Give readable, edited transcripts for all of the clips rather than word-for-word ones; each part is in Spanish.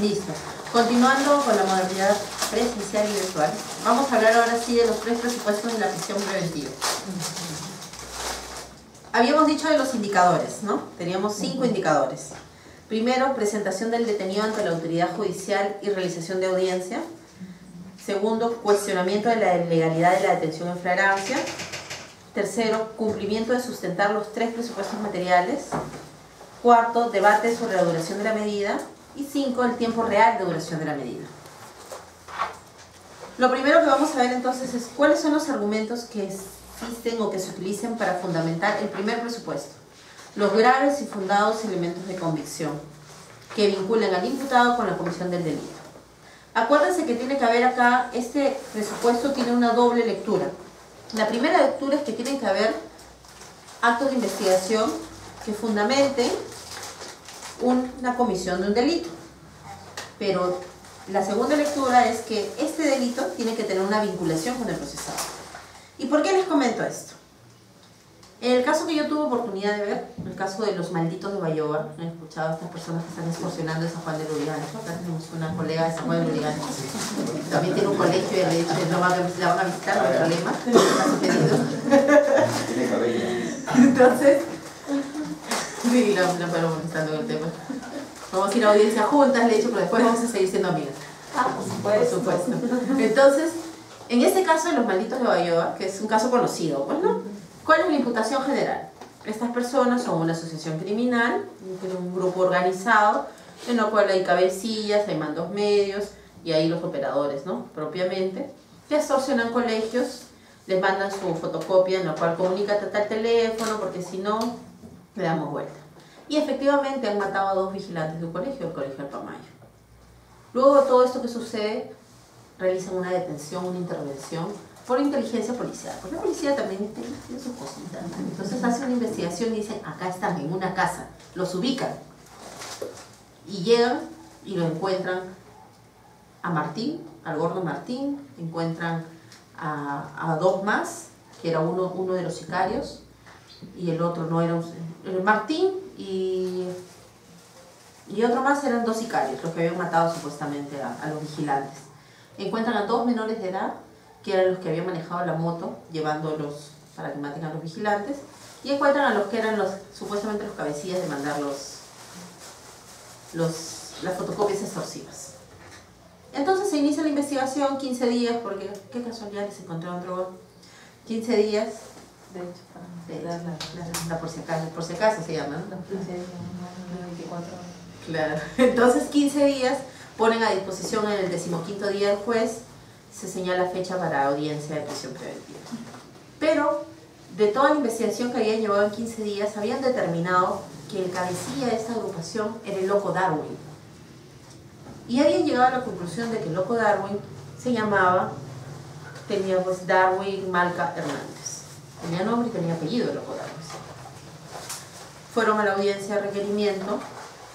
Listo. Continuando con la modalidad presencial y virtual, vamos a hablar ahora sí de los 3 presupuestos de la prisión preventiva. Habíamos dicho de los indicadores, ¿no? Teníamos 5 indicadores. Primero, presentación del detenido ante la autoridad judicial y realización de audiencia. Segundo, cuestionamiento de la legalidad de la detención en flagrancia. Tercero, cumplimiento de sustentar los 3 presupuestos materiales. Cuarto, debate sobre la duración de la medida. Y 5, el tiempo real de duración de la medida. Lo primero que vamos a ver entonces es cuáles son los argumentos que existen o que se utilicen para fundamentar el primer presupuesto. Los graves y fundados elementos de convicción que vinculan al imputado con la comisión del delito. Acuérdense que tiene que haber acá, este presupuesto tiene una doble lectura. La primera lectura es que tienen que haber actos de investigación que fundamenten una comisión de un delito. Pero la segunda lectura es que este delito tiene que tener una vinculación con el procesado. ¿Y por qué les comento esto? En el caso que yo tuve oportunidad de ver, el caso de los malditos de Bayoa, he escuchado a estas personas que están excursionando en San Juan de Lurigancho. Acá tenemos una colega de San Juan de Lurigancho, también tiene un colegio y le he dicho que la van a visitar, no hay problema, Tiene cabello. Entonces, sí, la fueron molestando el tema. Vamos a ir a audiencia juntas, le he dicho, pero después vamos a seguir siendo amigas. Por supuesto. Entonces, en este caso de los malditos de Bayoa, que es un caso conocido, pues, ¿no? ¿Cuál es la imputación general? Estas personas son una asociación criminal, un grupo organizado, en el cual hay cabecillas, hay mandos medios y hay los operadores, ¿no? Propiamente, que extorsionan colegios, les mandan su fotocopia en la cual comunícate a tal teléfono, porque si no, le damos vuelta. Y efectivamente han matado a 2 vigilantes de un colegio, el colegio Alpamayo. Luego de todo esto que sucede, realizan una detención, una intervención por inteligencia policial, porque la policía también tiene sus cositas, ¿no? Entonces hace una investigación y dicen, acá están, en una casa, los ubican y llegan y lo encuentran a Martín, al gordo Martín, encuentran a 2 más, que era uno de los sicarios y el otro no era Martín y otro más, eran 2 sicarios, los que habían matado supuestamente a los vigilantes. Encuentran a 2 menores de edad, que eran los que habían manejado la moto, llevándolos para que maten a los vigilantes, y encuentran a los que eran supuestamente los cabecillas de mandar las fotocopias extorsivas. Entonces se inicia la investigación, 15 días, porque qué casualidad les encontraron droga. 15 días, de hecho, la por si acaso se llama, ¿no? 24 horas. Claro. Entonces 15 días ponen a disposición en el 15º día del juez, se señala fecha para audiencia de prisión preventiva. Pero de toda la investigación que habían llevado en 15 días, habían determinado que el cabecilla de esta agrupación era el loco Darwin. Y habían llegado a la conclusión de que el loco Darwin se llamaba, tenía pues Darwin Malca Hernández. Tenía nombre y tenía apellido el loco Darwin. Fueron a la audiencia de requerimiento,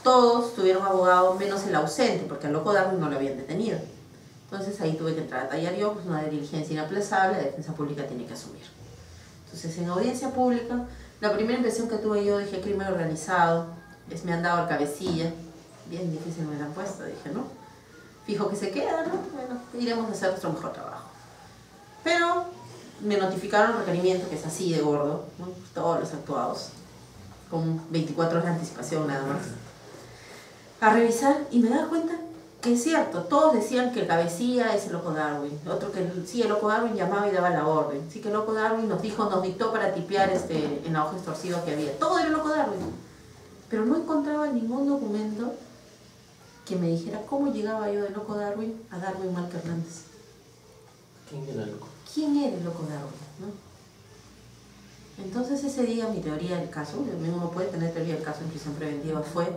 todos tuvieron abogado menos el ausente, porque al loco Darwin no lo habían detenido. Entonces ahí tuve que entrar a tallar yo, pues una diligencia inaplazable, la defensa pública tiene que asumir. Entonces en audiencia pública, la primera impresión que tuve yo, dije crimen organizado, me han dado el cabecilla, bien difícil me lo han puesto, dije, ¿no? Fijo que se queda, ¿no? Bueno, iremos a hacer nuestro mejor trabajo. Pero me notificaron el requerimiento, que es así de gordo, ¿no? Todos los actuados, con 24 horas de anticipación nada más, a revisar y me daba cuenta que es cierto, todos decían que el cabecilla es el loco Darwin, otro que sí, el loco Darwin llamaba y daba la orden, sí que el loco Darwin nos dictó para tipear en la hoja extorsiva que había, todo era el loco Darwin, pero no encontraba ningún documento que me dijera cómo llegaba yo de loco Darwin a Darwin Malca Hernández. ¿Quién era el loco? ¿Quién era el loco Darwin? ¿No? Entonces ese día mi teoría del caso, uno puede tener teoría del caso en prisión preventiva, fue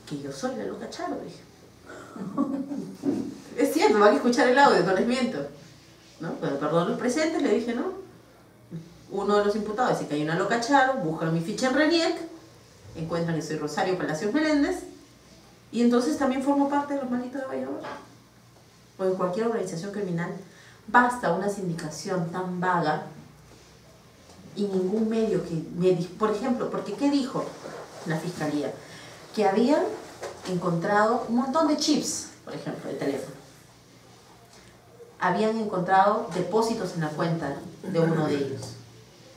que yo soy la loca Charo, dije. Es cierto, van a escuchar el audio, no les miento, ¿no? Pero perdón los presentes, le dije, ¿no? Uno de los imputados dice que hay una loca Charo, buscan mi ficha en RENIEC, encuentran que soy Rosario Palacios Meléndez, y entonces también formo parte de los malditos de Bayoa. O en cualquier organización criminal, basta una sindicación tan vaga y ningún medio que me... Por ejemplo, porque ¿qué dijo la fiscalía? Que había encontrado un montón de chips, por ejemplo, de teléfono. Habían encontrado depósitos en la cuenta de uno de ellos,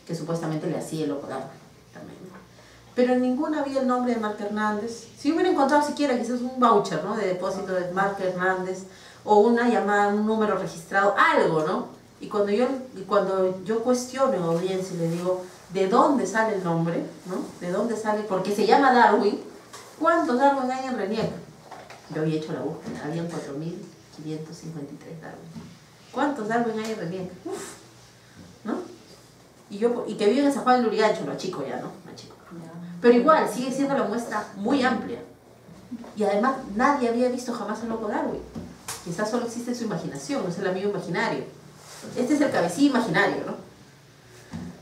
que supuestamente le hacía el loco Darwin también. Pero en ninguna había el nombre de Mark Hernández. Si hubiera encontrado siquiera quizás un voucher, ¿no?, de depósito de Mark Hernández, o una llamada, un número registrado, algo, ¿no? Y cuando yo cuestiono en audiencia y le digo, ¿de dónde sale el nombre? ¿No? ¿De dónde sale? Porque se llama Darwin. ¿Cuántos Darwin hay en Reniec? Yo había hecho la búsqueda, habían 4.553 Darwin. ¿Cuántos Darwin hay en Reniec? Uf, ¿no? Y que viven en San Juan del Lurigancho, lo achico ya, ¿no? Lo achico. Pero igual, sigue siendo la muestra muy amplia. Y además, nadie había visto jamás al loco Darwin. Quizás solo existe en su imaginación, es el amigo imaginario. Este es el cabecilla imaginario, ¿no?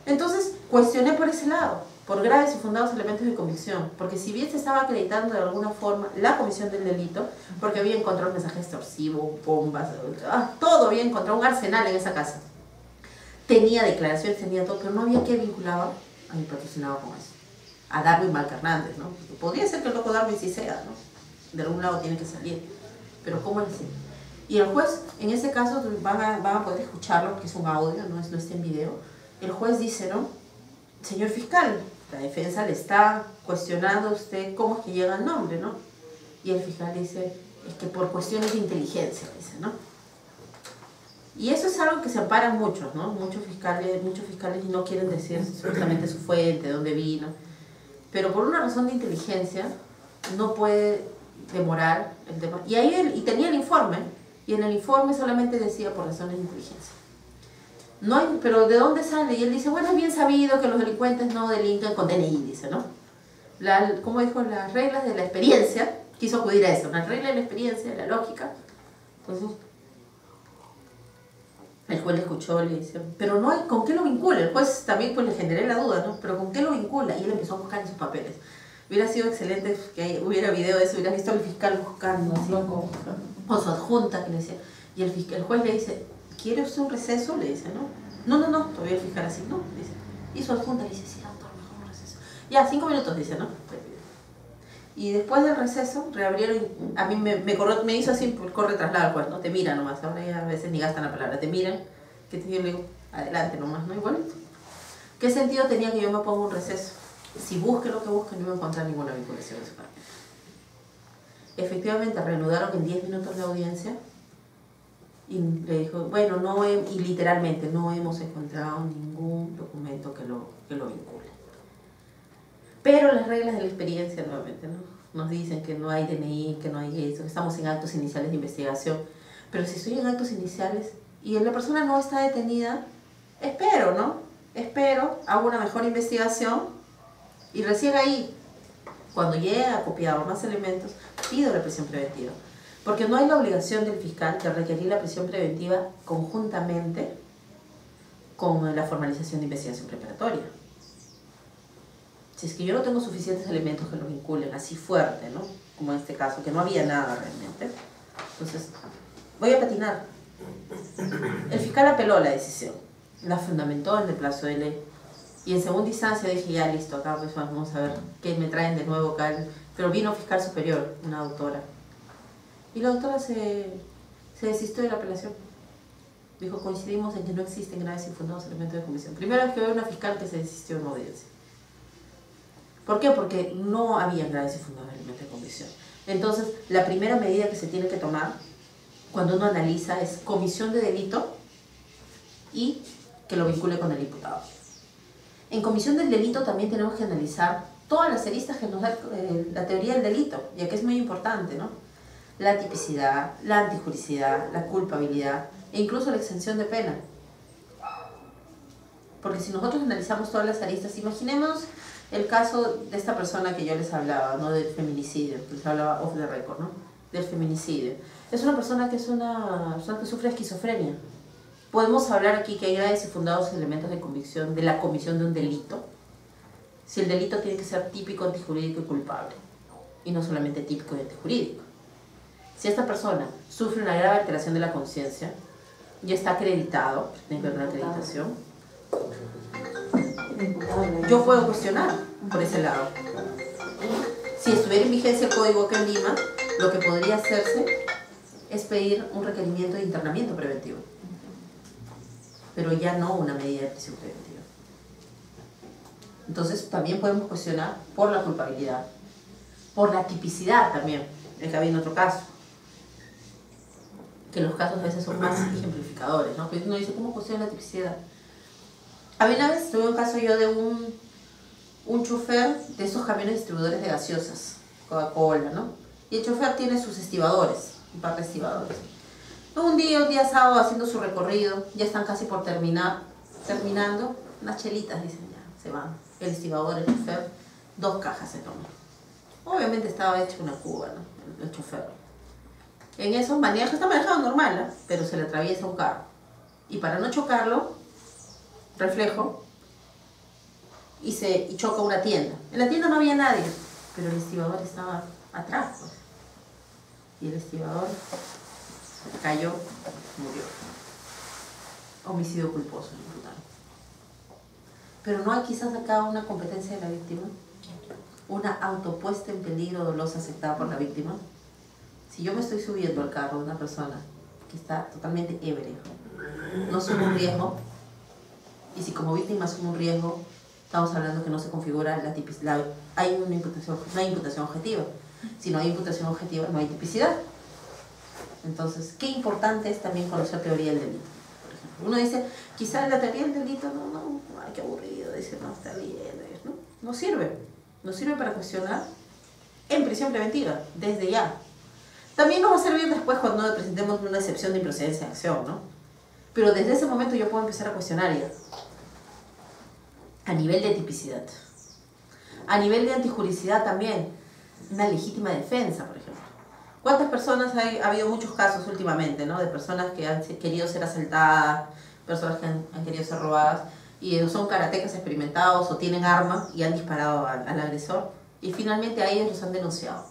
Entonces, cuestioné por ese lado, por graves y fundados elementos de convicción, porque si bien se estaba acreditando de alguna forma la comisión del delito, porque había encontrado mensajes extorsivos, bombas, todo había encontrado, un arsenal en esa casa. Tenía declaraciones, tenía todo, pero no había que vinculaba a mi patrocinado con eso. A Darwin Mark Hernández, ¿no? Podría ser que el loco Darwin sí sea, ¿no? De algún lado tiene que salir, pero ¿cómo es? Y el juez, en ese caso, van a poder escucharlo, porque es un audio, no está en video. El juez dice, ¿no? Señor fiscal, la defensa le está cuestionando a usted cómo es que llega el nombre, ¿no? Y el fiscal dice, es que por cuestiones de inteligencia, dice, ¿no? Y eso es algo que se amparan muchos, ¿no? Muchos fiscales no quieren decir supuestamente su fuente, dónde vino. Pero por una razón de inteligencia, no puede demorar el tema. Y tenía el informe, y en el informe solamente decía por razones de inteligencia. No hay, pero ¿de dónde sale? Y él dice, bueno, es bien sabido que los delincuentes no delinquen con DNI, dice, ¿no? Como dijo, las reglas de la experiencia, quiso acudir a eso, las reglas de la experiencia, de la lógica. Entonces, el juez le escuchó, le dice, pero no hay, ¿con qué lo vincula? El juez también pues le generé la duda, ¿no? Pero ¿con qué lo vincula? Y él empezó a buscar en sus papeles. Hubiera sido excelente que hubiera video de eso, hubiera visto al fiscal buscando, así, con su adjunta, que le decía. Y el juez le dice, ¿quiere usted un receso? Le dice, ¿no? No, todavía el fiscal así, ¿no? Dice. Y su adjunta le dice, sí, doctor, mejor un receso. Ya, 5 minutos, dice, ¿no? Y después del receso, reabrieron, a mí me hizo así, corre traslado al juez, ¿no? Te mira nomás, ahora ya a veces ni gastan la palabra, te miran, que yo le digo, adelante nomás, ¿no? Y bonito. ¿Qué sentido tenía que yo me ponga un receso? Si busque lo que busque, no iba a encontrar ninguna vinculación de su parte. Efectivamente, reanudaron en 10 minutos la audiencia y le dijo, bueno, y literalmente no hemos encontrado ningún documento que lo vincule. Pero las reglas de la experiencia, nuevamente, ¿no? Nos dicen que no hay DNI, que no hay eso, que estamos en actos iniciales de investigación. Pero si estoy en actos iniciales y la persona no está detenida, espero, ¿no? Espero, hago una mejor investigación y recién ahí, cuando llegue a copiar más elementos, pido la prisión preventiva. Porque no hay la obligación del fiscal de requerir la prisión preventiva conjuntamente con la formalización de investigación preparatoria. Si es que yo no tengo suficientes elementos que lo vinculen así fuerte, ¿no? Como en este caso, que no había nada realmente, entonces voy a patinar. El fiscal apeló la decisión, la fundamentó en el plazo de ley. Y en segunda instancia dije, ya listo, acá pues vamos a ver qué me traen de nuevo acá. Pero vino fiscal superior, una doctora. Y la doctora se desistió de la apelación. Dijo, coincidimos en que no existen graves y fundados elementos de convicción. Primera vez que veo una fiscal que se desistió en una audiencia. ¿Por qué? Porque no había graves y fundados elementos de convicción. Entonces, la primera medida que se tiene que tomar cuando uno analiza es comisión de delito y que lo vincule con el imputado. En comisión del delito también tenemos que analizar todas las aristas que nos da la teoría del delito, ya que es muy importante, ¿no? La tipicidad, la antijuricidad, la culpabilidad e incluso la exención de pena. Porque si nosotros analizamos todas las aristas, imaginemos el caso de esta persona que yo les hablaba, ¿no? Del feminicidio, les hablaba off the record, ¿no? Del feminicidio. Es una persona que sufre esquizofrenia. Podemos hablar aquí que hay graves y fundados elementos de convicción de la comisión de un delito, si el delito tiene que ser típico, antijurídico y culpable, y no solamente típico y antijurídico. Si esta persona sufre una grave alteración de la conciencia, ya está acreditado, tiene que haber una acreditación, yo puedo cuestionar por ese lado. Si estuviera en vigencia el código acá en Lima, lo que podría hacerse es pedir un requerimiento de internamiento preventivo, pero ya no una medida de prisión preventiva. Entonces también podemos cuestionar por la culpabilidad, por la tipicidad también. Acá viene otro caso, que los casos a veces son más ejemplificadores, ¿no? Porque uno dice, ¿cómo cuestiona la tipicidad? Había una vez, tuve un caso yo de un chofer de esos camiones distribuidores de gaseosas, Coca-Cola, ¿no? Y el chofer tiene sus estibadores, un par de estibadores. Un día sábado haciendo su recorrido, ya están casi por terminando, unas chelitas, dicen ya, se van. El estibador, el chofer, 2 cajas se tomó. Obviamente estaba hecho una cuba, ¿no? El chofer. En eso está manejado normal, ¿no? Pero se le atraviesa un carro. Y para no chocarlo, reflejo, y choca una tienda. En la tienda no había nadie, pero el estibador estaba atrás, pues. Y el estibador cayó, murió. Homicidio culposo, brutal. Pero no hay quizás acá una competencia de la víctima, una autopuesta en peligro dolosa aceptada por la víctima. Si yo me estoy subiendo al carro de una persona que está totalmente ebria, no asumo un riesgo, y si como víctima asumo un riesgo, estamos hablando que no se configura la tipicidad, hay una imputación, no hay imputación objetiva. Si no hay imputación objetiva, no hay tipicidad. Entonces, qué importante es también conocer teoría del delito. Por ejemplo, uno dice, quizás la teoría del delito, ay, qué aburrido, dice, no, está leyendo, ¿no? No sirve para cuestionar en prisión preventiva, desde ya. También nos va a servir después cuando presentemos una excepción de improcedencia de acción, ¿no? Pero desde ese momento yo puedo empezar a cuestionar ya. A nivel de tipicidad. A nivel de antijuricidad también. Una legítima defensa, por ejemplo. ¿Cuántas personas ha habido muchos casos últimamente, ¿no? De personas que han querido ser asaltadas, personas que han querido ser robadas, y son karatecas experimentados o tienen arma y han disparado al agresor, y finalmente a ellos los han denunciado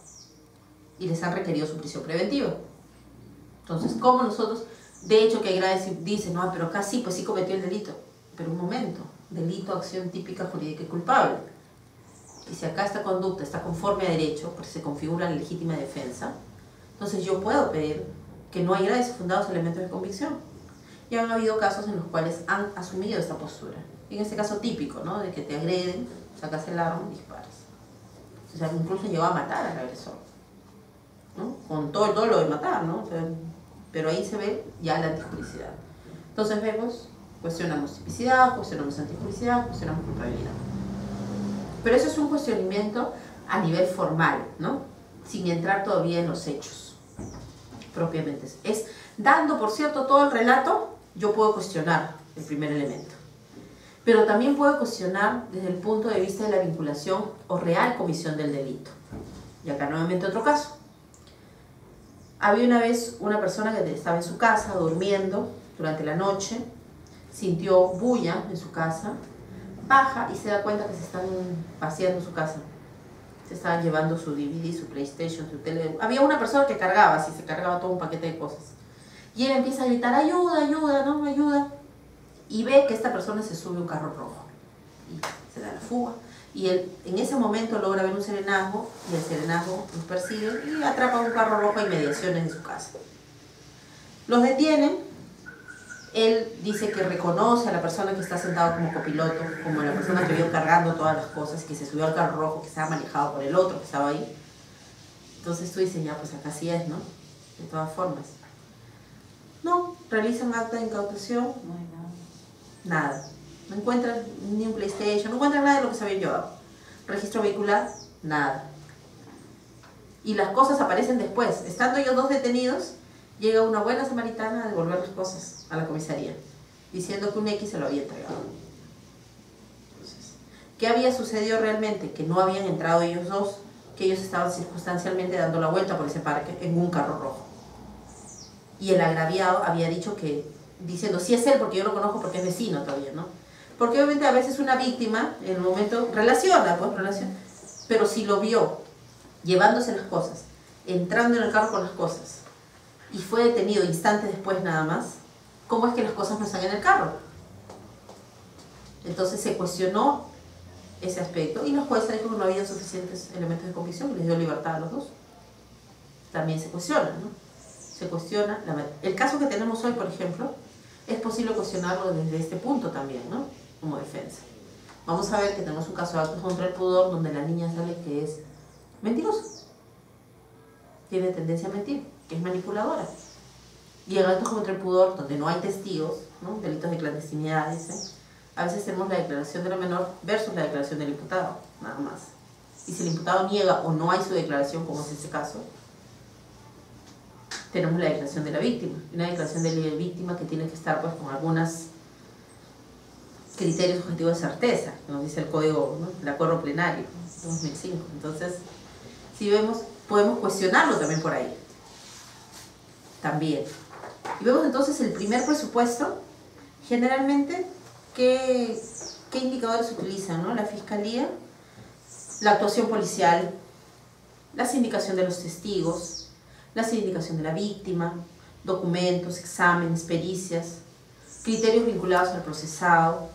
y les han requerido su prisión preventiva. Entonces, ¿cómo nosotros, de hecho que dicen, no, pero acá sí, pues sí cometió el delito? Pero un momento, delito, acción típica, jurídica y culpable. Y si acá esta conducta está conforme a derecho, porque se configura la legítima defensa, entonces yo puedo pedir que no hay graves y fundados elementos de convicción. Y han habido casos en los cuales han asumido esta postura. Y en este caso típico, ¿no? De que te agreden, sacas el arma y disparas. O sea, incluso llegó a matar al agresor, ¿no? Con todo el dolo de matar, ¿no? O sea, pero ahí se ve ya la antijuricidad. Entonces vemos, cuestionamos tipicidad, cuestionamos antijuricidad, cuestionamos culpabilidad. Pero eso es un cuestionamiento a nivel formal, ¿no? Sin entrar todavía en los hechos propiamente. Es dando, por cierto, todo el relato, yo puedo cuestionar el primer elemento. Pero también puedo cuestionar desde el punto de vista de la vinculación o real comisión del delito. Y acá nuevamente otro caso. Había una vez una persona que estaba en su casa durmiendo durante la noche, sintió bulla en su casa, baja y se da cuenta que se están vaciando su casa. Se estaban llevando su DVD, su PlayStation, su tele. Había una persona que cargaba, así se cargaba todo un paquete de cosas. Y él empieza a gritar, ayuda, ayuda, no, ayuda. Y ve que esta persona se sube a un carro rojo. Y se da la fuga. Y él en ese momento logra ver un serenazgo, y el serenazgo los persigue y atrapa un carro rojo a inmediaciones de su casa. Los detienen. Él dice que reconoce a la persona que está sentado como copiloto, como la persona que vio cargando todas las cosas, que se subió al carro rojo, que estaba manejado por el otro que estaba ahí. Entonces tú dices, ya, pues acá sí es, ¿no? De todas formas. No, realizan acta de incautación, no hay nada. Nada. No encuentran ni un PlayStation, no encuentran nada de lo que se habían llevado. Registro vehicular, nada. Y las cosas aparecen después. Estando ellos dos detenidos, llega una buena samaritana a devolver las cosas a la comisaría, diciendo que un X se lo había entregado. Entonces, ¿qué había sucedido realmente? Que no habían entrado ellos dos, que ellos estaban circunstancialmente dando la vuelta por ese parque en un carro rojo. Y el agraviado había dicho que, diciendo, sí es él porque yo lo conozco porque es vecino todavía, ¿no? Porque obviamente a veces una víctima, en el momento, relaciona, pero si lo vio llevándose las cosas, entrando en el carro con las cosas, y fue detenido instantes después nada más, ¿cómo es que las cosas no están en el carro? Entonces se cuestionó ese aspecto, y la jueza dijo que no había suficientes elementos de convicción y les dio libertad a los dos. También se cuestiona, ¿no? Se cuestiona, el caso que tenemos hoy, por ejemplo, es posible cuestionarlo desde este punto también, ¿no? Como defensa. Vamos a ver que tenemos un caso de actos contra el pudor donde la niña sale que es mentirosa, tiene tendencia a mentir, que es manipuladora. Y en actos contra el pudor, donde no hay testigos, ¿no? Delitos de clandestinidad, a veces tenemos la declaración de la menor versus la declaración del imputado, nada más. Y si el imputado niega o no hay su declaración, como es este caso, tenemos la declaración de la víctima. Una declaración de la víctima que tiene que estar pues con algunos criterios objetivos de certeza, que nos dice el código, ¿no? El acuerdo plenario, 2005. Entonces, si vemos, podemos cuestionarlo también por ahí. También. Y vemos entonces el primer presupuesto, generalmente, ¿qué indicadores utilizan, ¿no? La fiscalía, la actuación policial, la sindicación de los testigos, la sindicación de la víctima, documentos, exámenes, pericias, criterios vinculados al procesado,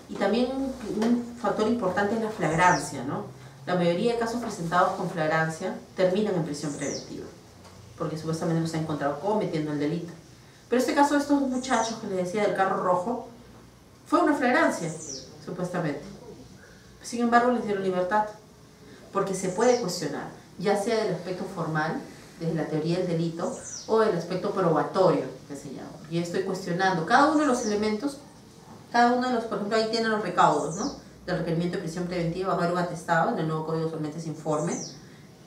y también un factor importante es la flagrancia, ¿no? La mayoría de casos presentados con flagrancia terminan en prisión preventiva, porque supuestamente los ha encontrado cometiendo el delito. Pero este caso de estos dos muchachos que les decía del carro rojo, fue una flagrancia, supuestamente. Sin embargo, les dieron libertad, porque se puede cuestionar, ya sea del aspecto formal, desde la teoría del delito, o del aspecto probatorio, que se llama. Y estoy cuestionando cada uno de los elementos, cada uno de los, por ejemplo, ahí tienen los recaudos, ¿no? Del requerimiento de prisión preventiva, va a haber un atestado, en el nuevo código solamente es informe,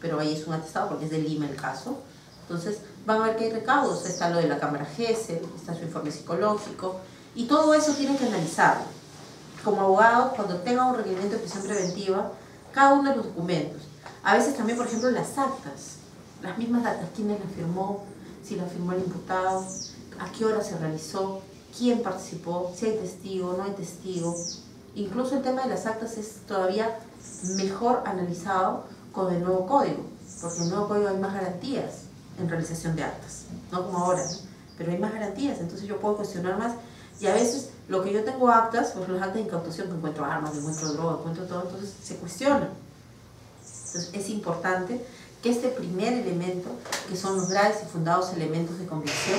pero ahí es un atestado porque es de Lima el caso. Entonces, van a ver que hay recaudos, está lo de la cámara GESEL, está su informe psicológico, y todo eso tienen que analizarlo. Como abogados, cuando tengan un requerimiento de prisión preventiva, cada uno de los documentos. A veces también, por ejemplo, las actas, las mismas actas, quién las firmó, si la firmó el imputado, a qué hora se realizó, quién participó, si hay testigo, no hay testigo. Incluso el tema de las actas es todavía mejor analizado con el nuevo código, porque en el nuevo código hay más garantías en realización de actas, no como ahora, ¿no? Pero hay más garantías, entonces yo puedo cuestionar más. Y a veces lo que yo tengo actas, pues las actas de incautación, que encuentro armas, que encuentro droga, que encuentro todo, entonces se cuestiona. Entonces es importante que este primer elemento, que son los graves y fundados elementos de convicción,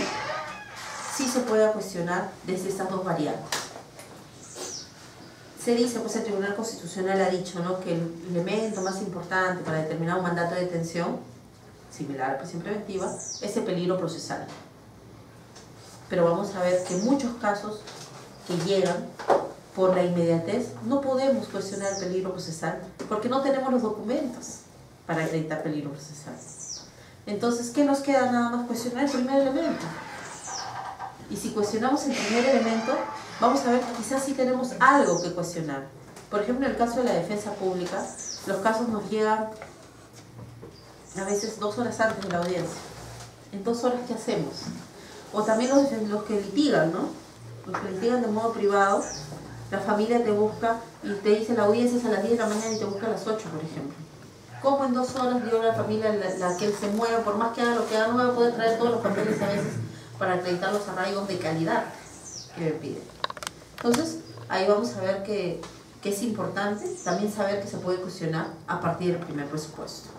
sí se pueda cuestionar desde estas dos variantes. Se dice, pues el Tribunal Constitucional ha dicho, ¿no?, que el elemento más importante para determinar un mandato de detención, similar a la prisión preventiva, es el peligro procesal. Pero vamos a ver que en muchos casos que llegan por la inmediatez, no podemos cuestionar el peligro procesal porque no tenemos los documentos para acreditar peligro procesal. Entonces, ¿qué nos queda? Nada más cuestionar el primer elemento. Y si cuestionamos el primer elemento, vamos a ver que quizás sí tenemos algo que cuestionar. Por ejemplo, en el caso de la defensa pública, los casos nos llegan a veces 2 horas antes de la audiencia. En 2 horas, ¿qué hacemos? O también los que litigan, ¿no? Los que litigan de modo privado, la familia te busca y te dice la audiencia es a las 10 de la mañana y te busca a las 8, por ejemplo. ¿Cómo en 2 horas dio la familia la que él se mueva, por más que haga lo que haga, no va a poder traer todos los papeles a veces para acreditar los arraigos de calidad que me piden? Entonces, ahí vamos a ver que es importante también saber que se puede cuestionar a partir del primer presupuesto.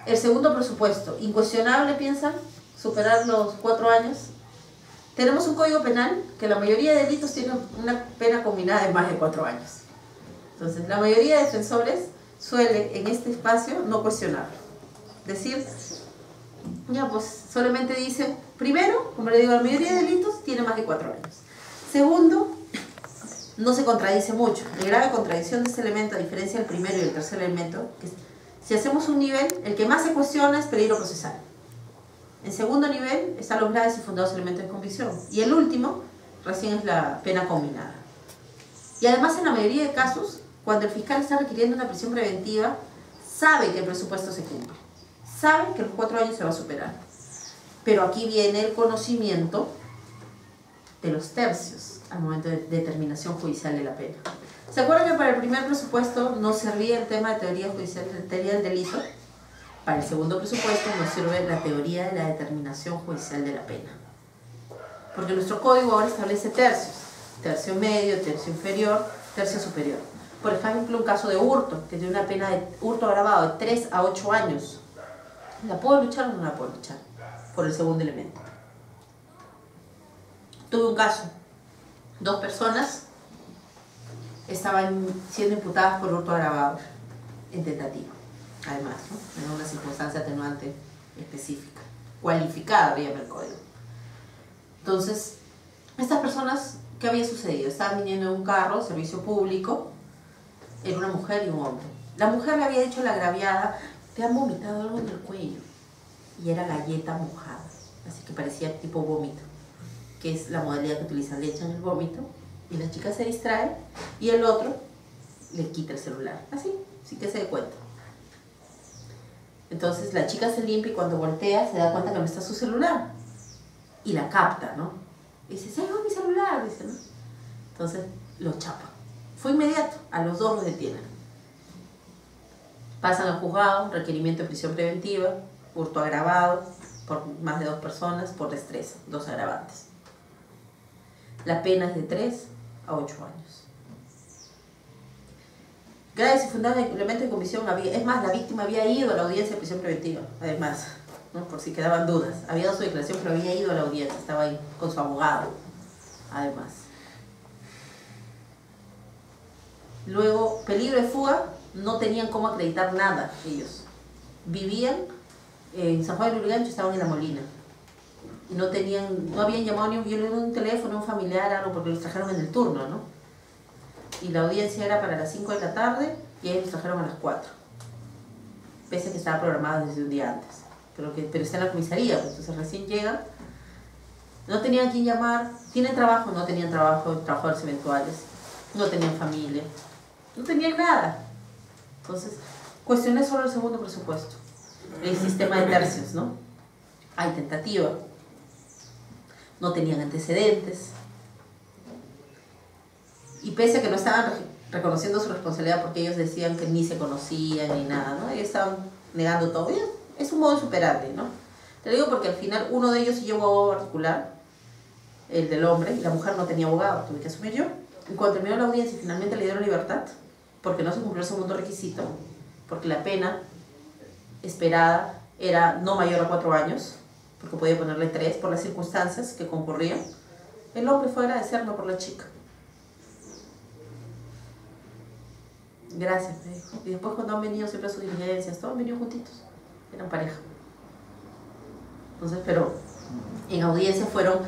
El segundo presupuesto, incuestionable, piensan, superar los 4 años. Tenemos un código penal que la mayoría de delitos tienen una pena combinada de más de 4 años. Entonces, la mayoría de defensores suele en este espacio no cuestionarlo. Decir, ya pues solamente dicen, primero, como le digo, la mayoría de delitos tiene más de 4 años. Segundo, no se contradice mucho. La grave contradicción de este elemento, a diferencia del primero y el tercer elemento, que es, si hacemos un nivel, el que más se cuestiona es peligro procesal. En segundo nivel están los graves y fundados elementos de convicción. Y el último, recién es la pena combinada. Y además, en la mayoría de casos, cuando el fiscal está requiriendo una prisión preventiva, sabe que el presupuesto se cumple. Sabe que los 4 años se va a superar. Pero aquí viene el conocimiento de los tercios al momento de determinación judicial de la pena. ¿Se acuerdan que para el primer presupuesto nos servía el tema de teoría judicial, de teoría del delito? Para el segundo presupuesto nos sirve la teoría de la determinación judicial de la pena. Porque nuestro código ahora establece tercios. Tercio medio, tercio inferior, tercio superior. Por ejemplo, un caso de hurto, que tiene una pena de hurto agravado de 3 a 8 años. ¿La puedo luchar o no la puedo luchar? Por el segundo elemento. Tuve un caso. 2 personas estaban siendo imputadas por hurto agravado en tentativa. Además, ¿no? En una circunstancia atenuante específica. Cualificada, llama el código. Entonces, estas personas, ¿qué había sucedido? Estaban viniendo en un carro, servicio público, era una mujer y un hombre. La mujer le había dicho a la agraviada, te han vomitado algo en el cuello. Y era galleta mojada, así que parecía tipo vómito, que es la modalidad que utilizan, le echan el vómito y la chica se distrae y el otro le quita el celular, así que se dé cuenta. Entonces la chica se limpia y cuando voltea se da cuenta que no está su celular y la capta, ¿no? Y dice, se llevó mi celular, dice, ¿no? Entonces lo chapa. Fue inmediato, a los 2 los detienen. Pasan al juzgado, requerimiento de prisión preventiva, hurto agravado por más de 2 personas, por destreza, 2 agravantes. La pena es de 3 a 8 años. Graves y fundados elementos de comisión, es más, la víctima había ido a la audiencia de prisión preventiva, además, ¿no? Por si quedaban dudas. Había dado su declaración, pero había ido a la audiencia, estaba ahí con su abogado, además. Luego, peligro de fuga, no tenían cómo acreditar nada ellos. Vivían en San Juan de Lurigancho, estaban en La Molina. Y no habían llamado ni un teléfono, un familiar, algo, porque los trajeron en el turno, ¿no? Y la audiencia era para las 5 de la tarde y ellos los trajeron a las 4. Pese a que estaba programada desde un día antes. Pero está en la comisaría, pues, entonces recién llegan. No tenían a quién llamar. ¿Tienen trabajo? No tenían trabajo, trabajadores eventuales. No tenían familia. No tenían nada. Entonces, cuestioné solo el segundo presupuesto. El sistema de tercios, ¿no? Hay tentativa. No tenían antecedentes. Y pese a que no estaban reconociendo su responsabilidad porque ellos decían que ni se conocían ni nada, ¿no? Ellos estaban negando todo. Y es un modo insuperable, ¿no? Te lo digo porque al final uno de ellos sí llevó abogado particular, el del hombre, y la mujer no tenía abogado, tuve que asumir yo. Y cuando terminó la audiencia y finalmente le dieron libertad, porque no se cumplió el segundo requisito, porque la pena esperada era no mayor a 4 años, porque podía ponerle 3 por las circunstancias que concurrían, el hombre fue a agradecerlo por la chica. Gracias, me dijo. Y después cuando han venido siempre a sus diligencias, todos han venido juntitos, eran pareja. Entonces, pero en audiencia fueron